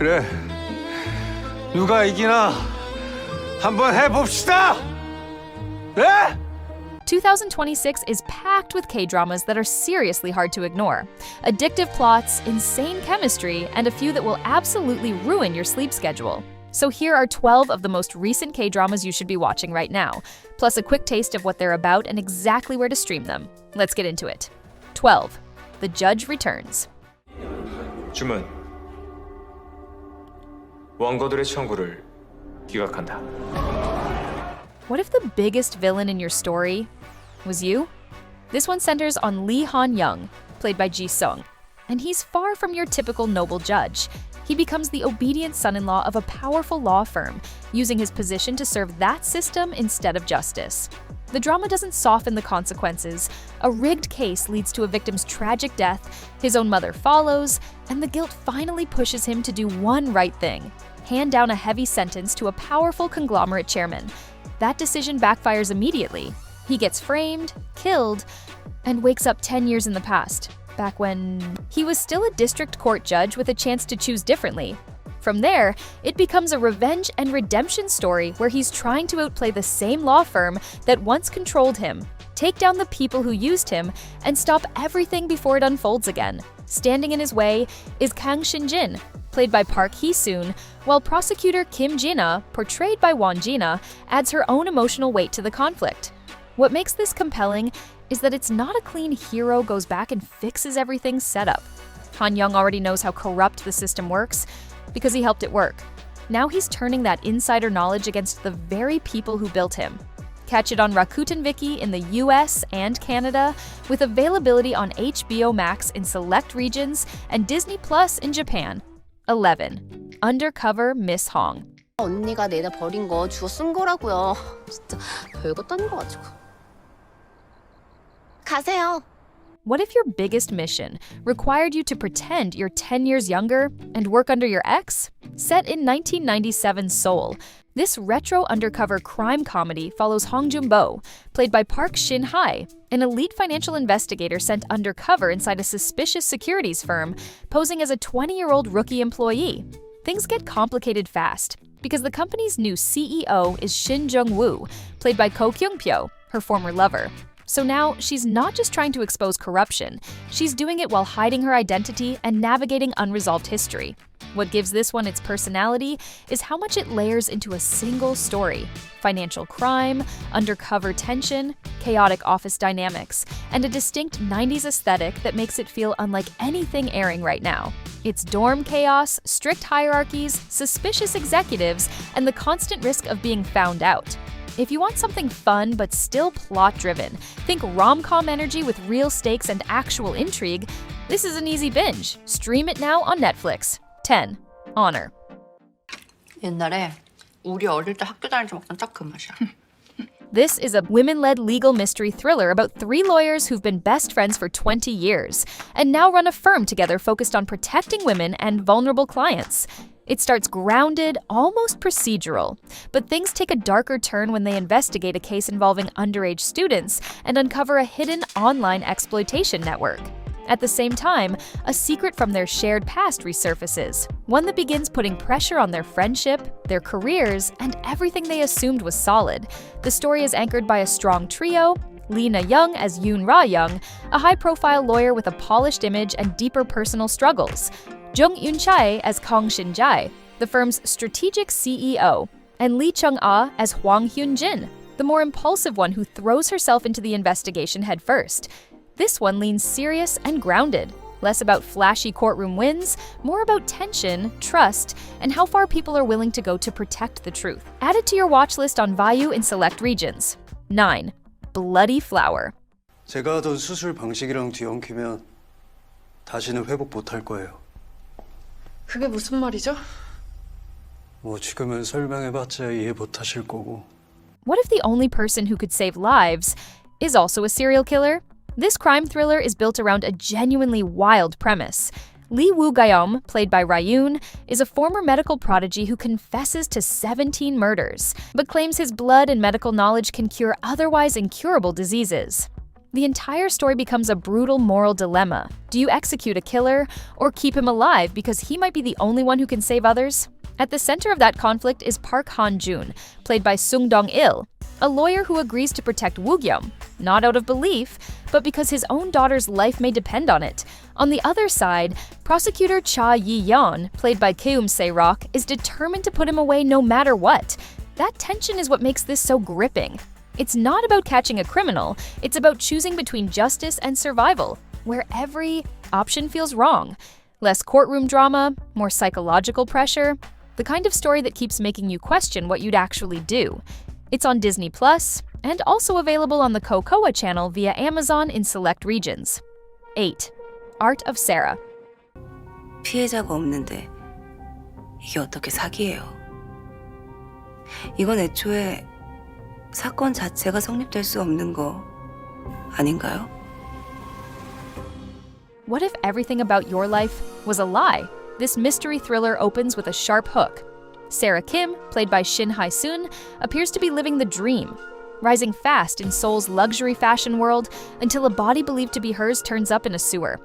그래. 누가 이기나 한번 해봅시다. 네? 2026 is packed with K-dramas that are seriously hard to ignore. Addictive plots, insane chemistry, and a few that will absolutely ruin your sleep schedule. So here are 12 of the most recent K-dramas you should be watching right now, plus a quick taste of what they're about and exactly where to stream them. Let's get into it. 12. The Judge Returns. 주문. 원고들의 청구를 기각한다. What if the biggest villain in your story was you? This one centers on Lee Han-young, played by Jisoo, and he's far from your typical noble judge. He becomes the obedient son-in-law of a powerful law firm, using his position to serve that system instead of justice. The drama doesn't soften the consequences. A rigged case leads to a victim's tragic death, his own mother follows, and the guilt finally pushes him to do one right thing: hand down a heavy sentence to a powerful conglomerate chairman. That decision backfires immediately. He gets framed, killed, and wakes up 10 years in the past, back when he was still a district court judge with a chance to choose differently. From there, it becomes a revenge and redemption story where he's trying to outplay the same law firm that once controlled him, take down the people who used him, and stop everything before it unfolds again. Standing in his way is Kang Shin-jin, played by Park Hee-soon, while prosecutor Kim Jin-ah, portrayed by Won Jin-ah, adds her own emotional weight to the conflict. What makes this compelling is that it's not a clean hero goes back and fixes everything set up. Han-young already knows how corrupt the system works because he helped it work. Now he's turning that insider knowledge against the very people who built him. Catch it on Rakuten Viki in the US and Canada, with availability on HBO Max in select regions and Disney Plus in Japan. 11. Undercover Miss Hong. 언니가 내다 버린 거 주워 쓴 거라고요. 진짜 별것도 아닌 거 가지고. 가세요. What if your biggest mission required you to pretend you're 10 years younger and work under your ex? Set in 1997 Seoul, this retro undercover crime comedy follows Hong Jun-bo, played by Park Shin-hae, an elite financial investigator sent undercover inside a suspicious securities firm, posing as a 20-year-old rookie employee. Things get complicated fast, because the company's new CEO is Shin Jung-woo, played by Ko Kyung-pyo, her former lover. So now, she's not just trying to expose corruption, she's doing it while hiding her identity and navigating unresolved history. What gives this one its personality is how much it layers into a single story: financial crime, undercover tension, chaotic office dynamics, and a distinct 90s aesthetic that makes it feel unlike anything airing right now. It's dorm chaos, strict hierarchies, suspicious executives, and the constant risk of being found out. If you want something fun but still plot-driven, think rom-com energy with real stakes and actual intrigue, this is an easy binge. Stream it now on Netflix. 10. Honor. 옛날에 우리 어릴 때 학교 다닐 때 먹던 딱 그 맛이야. This is a women-led legal mystery thriller about 3 lawyers who've been best friends for 20 years and now run a firm together focused on protecting women and vulnerable clients. It starts grounded, almost procedural, but things take a darker turn when they investigate a case involving underage students and uncover a hidden online exploitation network. At the same time, a secret from their shared past resurfaces, one that begins putting pressure on their friendship, their careers, and everything they assumed was solid. The story is anchored by a strong trio: Lee Na-young as Yoon Ra-young, a high-profile lawyer with a polished image and deeper personal struggles; Jung Eun-chae as Kong Shin-jae, the firm's strategic CEO; and Lee Chung-ah as Hwang Hyun-jin, the more impulsive one who throws herself into the investigation headfirst. This one leans serious and grounded, less about flashy courtroom wins, more about tension, trust, and how far people are willing to go to protect the truth. Add it to your watch list on Vayu in select regions. 9. Bloody Flower. 제가 하던 수술 방식이랑 뒤엉키면 다시는 회복 못할 거예요. 그게 무슨 말이죠? 뭐 지금은 설명해봤자 이해 못하실 거고. What if the only person who could save lives is also a serial killer? This crime thriller is built around a genuinely wild premise. Lee Woo-gyeom, played by Ryun, is a former medical prodigy who confesses to 17 murders, but claims his blood and medical knowledge can cure otherwise incurable diseases. The entire story becomes a brutal moral dilemma. Do you execute a killer or keep him alive because he might be the only one who can save others? At the center of that conflict is Park Han-jun, played by Sung Dong-il, a lawyer who agrees to protect Woo-gyum, not out of belief, but because his own daughter's life may depend on it. On the other side, prosecutor Cha Yi-yeon, played by Keum Se-rok, is determined to put him away no matter what. That tension is what makes this so gripping. It's not about catching a criminal, it's about choosing between justice and survival, where every option feels wrong. Less courtroom drama, more psychological pressure, the kind of story that keeps making you question what you'd actually do. It's on Disney Plus and also available on the Cocoa channel via Amazon in select regions. 8. Art of Sarah. 피해자가 없는데 이게 어떻게 사기예요? 이건 애초에 사건 자체가 성립될 수 없는 거 아닌가요? What if everything about your life was a lie? This mystery thriller opens with a sharp hook. Sarah Kim, played by Shin Hae-sun, appears to be living the dream, rising fast in Seoul's luxury fashion world until a body believed to be hers turns up in a sewer.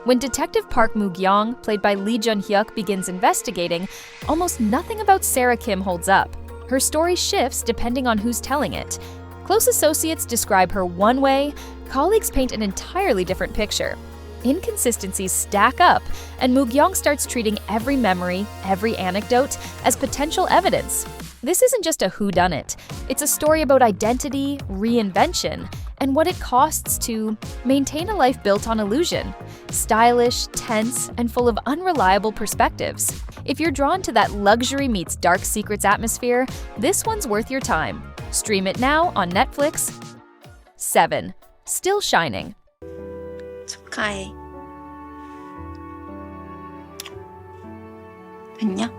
When Detective Park Moo-gyong, played by Lee Jun-hyuk, begins investigating, almost nothing about Sarah Kim holds up. Her story shifts depending on who's telling it. Close associates describe her one way, colleagues paint an entirely different picture. Inconsistencies stack up, and Moo-gyong starts treating every memory, every anecdote, as potential evidence. This isn't just a whodunit. It's a story about identity, reinvention, and what it costs to maintain a life built on illusion. Stylish, tense, and full of unreliable perspectives. If you're drawn to that luxury meets dark secrets atmosphere, this one's worth your time. Stream it now on Netflix. 7. Still Shining. 축하해. 됐냐?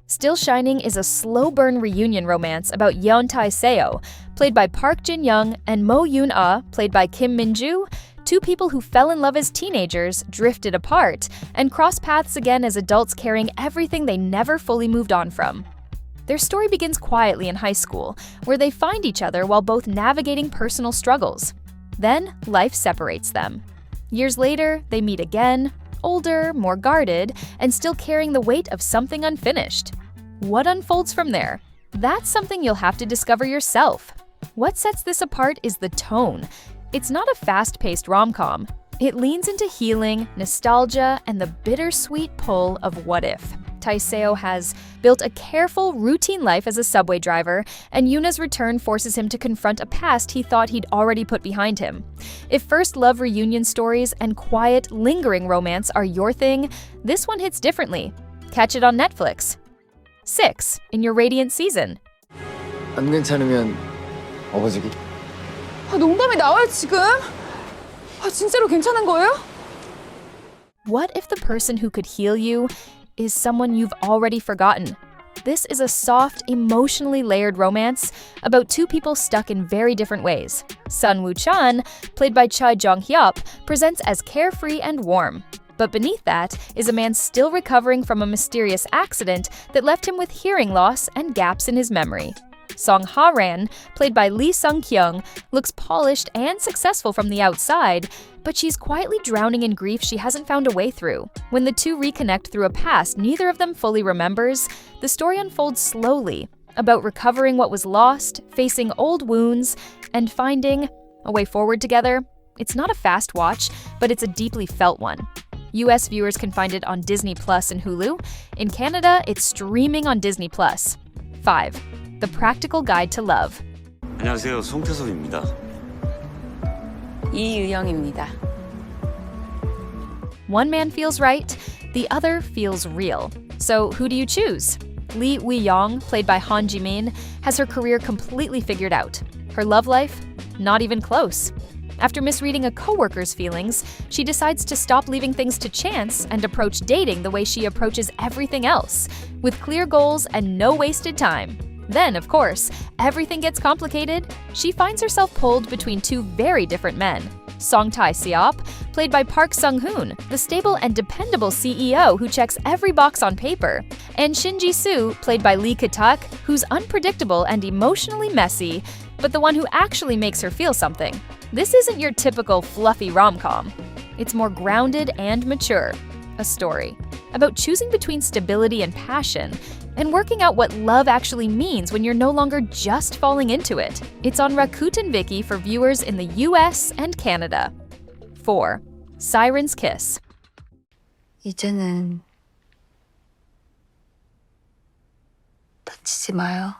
Still Shining is a slow-burn reunion romance about Yeon Tae-seo, played by Park Jin-young, and Mo Yoon-ah, played by Kim Min-joo, two people who fell in love as teenagers, drifted apart, and cross paths again as adults carrying everything they never fully moved on from. Their story begins quietly in high school, where they find each other while both navigating personal struggles. Then, life separates them. Years later, they meet again, older, more guarded, and still carrying the weight of something unfinished. What unfolds from there? That's something you'll have to discover yourself. What sets this apart is the tone. It's not a fast-paced rom-com. It leans into healing, nostalgia, and the bittersweet pull of what if. Tae-seo has built a careful, routine life as a subway driver, and Yuna's return forces him to confront a past he thought he'd already put behind him. If first love reunion stories and quiet, lingering romance are your thing, this one hits differently. Catch it on Netflix. 6. In your radiant season. 안 괜찮으면 업어주기. 농담이 나와요, 지금? 진짜로 괜찮은 거예요? What if the person who could heal you is someone you've already forgotten? This is a soft, emotionally layered romance about two people stuck in very different ways. Sun Woo-chan, played by Choi Jong-hyuk, presents as carefree and warm. But beneath that is a man still recovering from a mysterious accident that left him with hearing loss and gaps in his memory. Song Ha-ran, played by Lee Sung-kyung, looks polished and successful from the outside, but she's quietly drowning in grief she hasn't found a way through. When the two reconnect through a past neither of them fully remembers, the story unfolds slowly, about recovering what was lost, facing old wounds, and finding a way forward together. It's not a fast watch, but it's a deeply felt one. US viewers can find it on Disney Plus and Hulu. In Canada, it's streaming on Disney Plus. 5. The Practical Guide to Love. 안녕하세요. 송태섭입니다. 이유영입니다. One man feels right, the other feels real. So who do you choose? Lee Woo-young, played by Han Ji-min, has her career completely figured out. Her love life? Not even close. After misreading a coworker's feelings, she decides to stop leaving things to chance and approach dating the way she approaches everything else, with clear goals and no wasted time. Then, of course, everything gets complicated. She finds herself pulled between two very different men. Song Tae-seop, played by Park Sung-hoon, the stable and dependable CEO who checks every box on paper, and Shin Jisoo, played by Lee Ki-tak, who's unpredictable and emotionally messy, but the one who actually makes her feel something. This isn't your typical fluffy rom-com. It's more grounded and mature. A story about choosing between stability and passion, and working out what love actually means when you're no longer just falling into it. It's on Rakuten Viki for viewers in the US and Canada. 4. Siren's Kiss. 이제는 다치지 마요.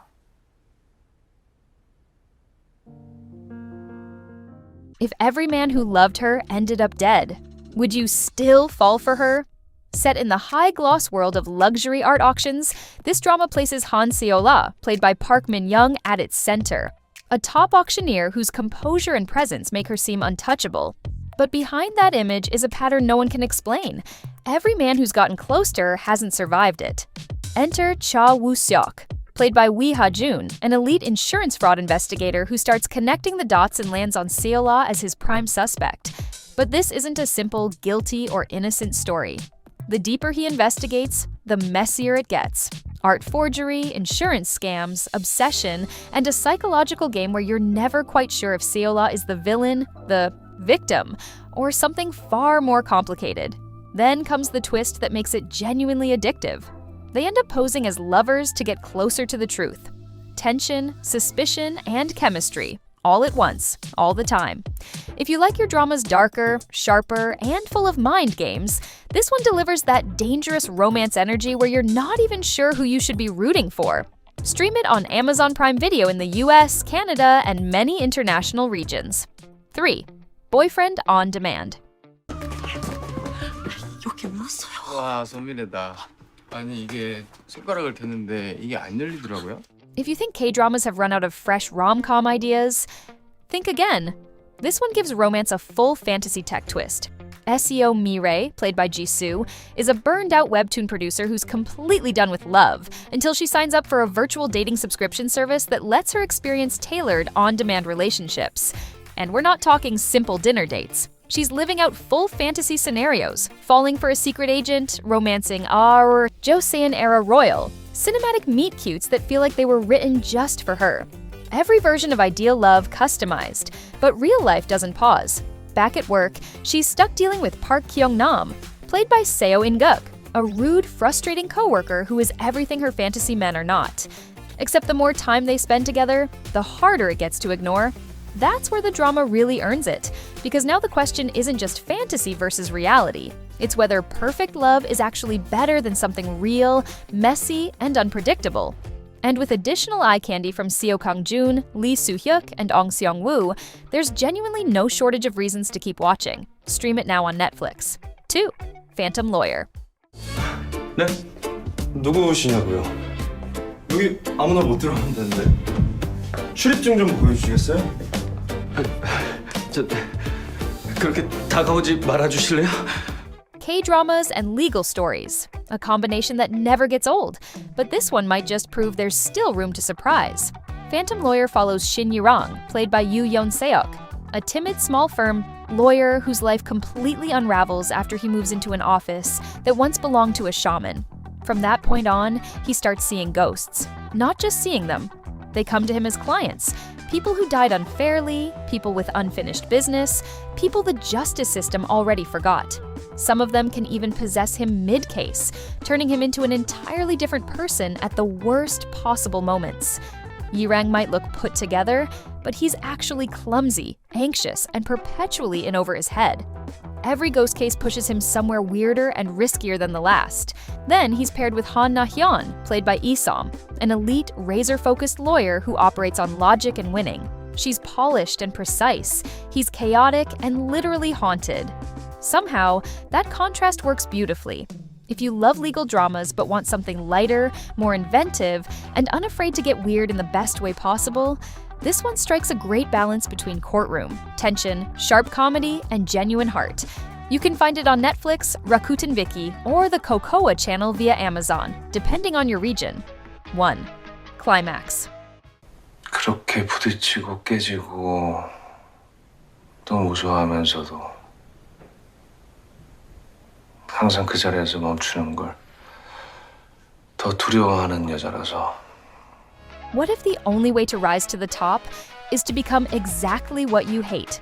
If every man who loved her ended up dead, would you still fall for her? Set in the high-gloss world of luxury art auctions, this drama places Han Seo-la, played by Park Min-young, at its center. A top auctioneer whose composure and presence make her seem untouchable. But behind that image is a pattern no one can explain. Every man who's gotten close to her hasn't survived it. Enter Cha Woo-seok, played by Wi Ha-jun, an elite insurance fraud investigator who starts connecting the dots and lands on Seo-la as his prime suspect. But this isn't a simple guilty or innocent story. The deeper he investigates, the messier it gets. Art forgery, insurance scams, obsession, and a psychological game where you're never quite sure if Seo-la is the villain, the victim, or something far more complicated. Then comes the twist that makes it genuinely addictive. They end up posing as lovers to get closer to the truth. Tension, suspicion, and chemistry, all at once, all the time. If you like your dramas darker, sharper, and full of mind games, this one delivers that dangerous romance energy where you're not even sure who you should be rooting for. Stream it on Amazon Prime Video in the US, Canada, and many international regions. 3. Boyfriend on Demand. 여기 묻었어요. 와, 선민이다. 아니, 이게 손가락을 댔는데 이게 안 열리더라고요. If you think K-dramas have run out of fresh rom-com ideas, think again. This one gives romance a full fantasy tech twist. SEO Mireille, played by Jisoo, is a burned-out webtoon producer who's completely done with love until she signs up for a virtual dating subscription service that lets her experience tailored, on-demand relationships. And we're not talking simple dinner dates. She's living out full fantasy scenarios, falling for a secret agent, romancing our Joseon-era royal, cinematic meet-cutes that feel like they were written just for her. Every version of ideal love customized, but real life doesn't pause. Back at work, she's stuck dealing with Park Kyung-nam, played by Seo In-guk, a rude, frustrating coworker who is everything her fantasy men are not. Except the more time they spend together, the harder it gets to ignore. That's where the drama really earns it, because now the question isn't just fantasy versus reality. It's whether perfect love is actually better than something real, messy, and unpredictable. And with additional eye candy from Seo Kang-jun, Lee Soo-hyuk, and Ong Seong-woo, there's genuinely no shortage of reasons to keep watching. Stream it now on Netflix. 2. Phantom Lawyer. 네? 누구시냐고요? 여기 아무나 못 들어가면 되는데 출입증 좀 보여주시겠어요? 그렇게 다가오지 말아주실래요? K-dramas and legal stories, a combination that never gets old, but this one might just prove there's still room to surprise. Phantom Lawyer follows Shin Yi-rang, played by Yoo Yeon-seok, a timid small firm lawyer whose life completely unravels after he moves into an office that once belonged to a shaman. From that point on, he starts seeing ghosts. Not just seeing them. They come to him as clients, people who died unfairly, people with unfinished business, people the justice system already forgot. Some of them can even possess him mid-case, turning him into an entirely different person at the worst possible moments. Yi-rang might look put together, but he's actually clumsy, anxious, and perpetually in over his head. Every ghost case pushes him somewhere weirder and riskier than the last. Then he's paired with Han Na-hyun, played by Isom, an elite, razor-focused lawyer who operates on logic and winning. She's polished and precise. He's chaotic and literally haunted. Somehow, that contrast works beautifully. If you love legal dramas but want something lighter, more inventive, and unafraid to get weird in the best way possible, this one strikes a great balance between courtroom, tension, sharp comedy, and genuine heart. You can find it on Netflix, Rakuten Viki, or the Cocoa channel via Amazon, depending on your region. 1. Climax. 그렇게 부딪히고 깨지고 또 무서워하면서도 항상 그 자리에서 멈추는 걸 더 두려워하는 여자라서. What if the only way to rise to the top is to become exactly what you hate.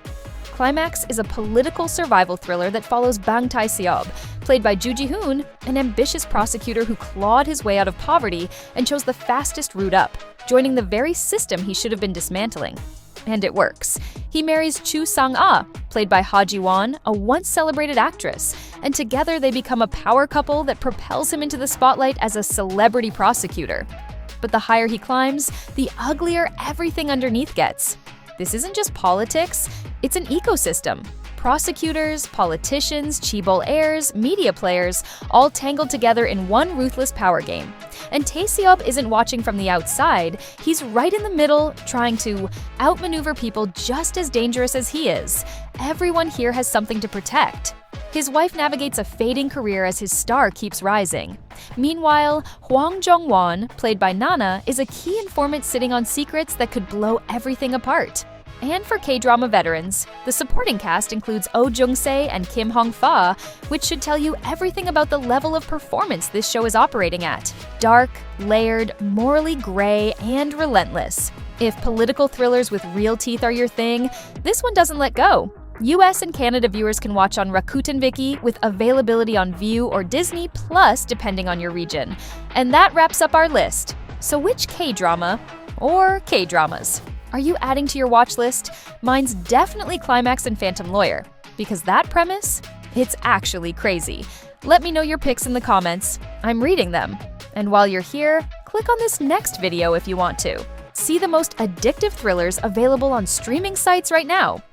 Climax is a political survival thriller that follows Bang Tae-seob, played by Joo Ji-hoon, an ambitious prosecutor who clawed his way out of poverty and chose the fastest route up, joining the very system he should have been dismantling. And it works. He marries Chu Sang-ah, played by Ha Ji-won, a once-celebrated actress, and together they become a power couple that propels him into the spotlight as a celebrity prosecutor. But the higher he climbs, the uglier everything underneath gets. This isn't just politics, it's an ecosystem. Prosecutors, politicians, chaebol heirs, media players, all tangled together in one ruthless power game. And Tae-seob isn't watching from the outside, he's right in the middle, trying to outmaneuver people just as dangerous as he is. Everyone here has something to protect. His wife navigates a fading career as his star keeps rising. Meanwhile, Hwang Jong-won, played by Nana, is a key informant sitting on secrets that could blow everything apart. And for K-drama veterans, the supporting cast includes Oh Jung-se and Kim Hong-fa, which should tell you everything about the level of performance this show is operating at. Dark, layered, morally gray, and relentless. If political thrillers with real teeth are your thing, this one doesn't let go. US and Canada viewers can watch on Rakuten Viki with availability on View or Disney Plus depending on your region. And that wraps up our list. So which K-drama, or K-dramas, are you adding to your watch list? Mine's definitely Climax and Phantom Lawyer. Because that premise? It's actually crazy. Let me know your picks in the comments. I'm reading them. And while you're here, click on this next video if you want to. See the most addictive thrillers available on streaming sites right now.